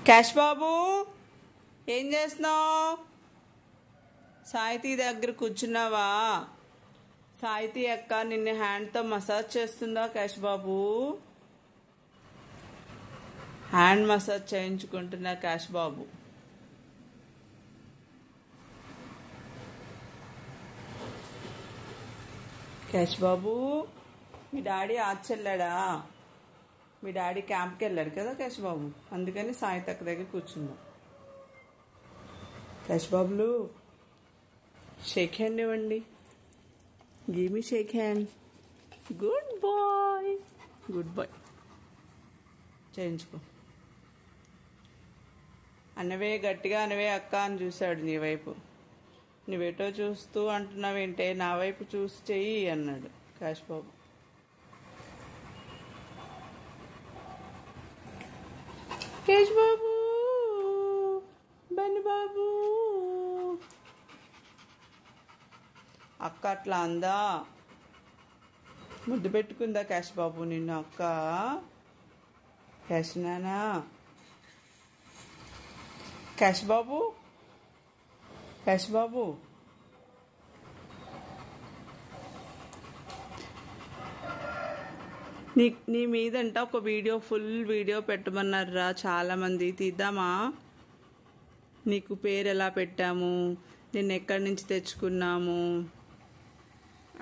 Cash బాబు ఏం చేస్తున్నావు? సాయితీ దగ్గర కూర్చున్నావా? సాయితీ అక్క నిన్ను హ్యాండ్తో మసాజ్ చేస్తుందా? క్యాష్ బాబు హ్యాండ్ మసాజ్ చేయించుకుంటున్నా క్యాష్ బాబు. క్యాష్ బాబు మీ డాడీ ఆచెల్లాడా? మీ డాడీ క్యాంప్కి వెళ్ళాడు కదా క్యాష్ బాబు, అందుకని సాయితీ అక్క దగ్గర కూర్చుందాం. క్యాష్ బాబులు షేక్ హ్యాండ్ ఇవ్వండి. Give me shake hand. Good boy, good boy. చేయించుకో. అనవే గట్టిగా అనవే అక్క అని చూశాడు నీ వైపు. నువ్వేటో చూస్తూ అంటున్నావేంటే, నా వైపు చూసి చెయ్యి అన్నాడు క్యాష్ బాబు. క్యాష్ బాబు, బన్నీ బాబు. అక్క అట్లా అందా? ముద్దు పెట్టుకుందా క్యాష్ బాబు నిన్ను అక్క? క్యాష్ నానా, క్యాష్ బాబు, క్యాష్ బాబు. నీ మీదంట ఒక వీడియో, ఫుల్ వీడియో పెట్టమన్నారా చాలామంది. తీద్దామా? నీకు పేరు ఎలా పెట్టాము, నిన్ను ఎక్కడి నుంచి తెచ్చుకున్నాము,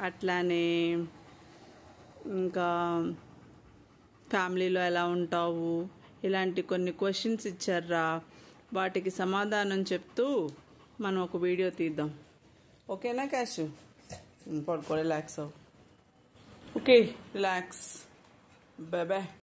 అట్లానే ఇంకా ఫ్యామిలీలో ఎలా ఉంటావు, ఇలాంటి కొన్ని క్వశ్చన్స్ ఇచ్చారా, వాటికి సమాధానం చెప్తూ మనం ఒక వీడియో తీద్దాం. ఓకేనా క్యాష్? పడుకో, రిలాక్స్ అవ్వు. Okay, relax. Bye bye.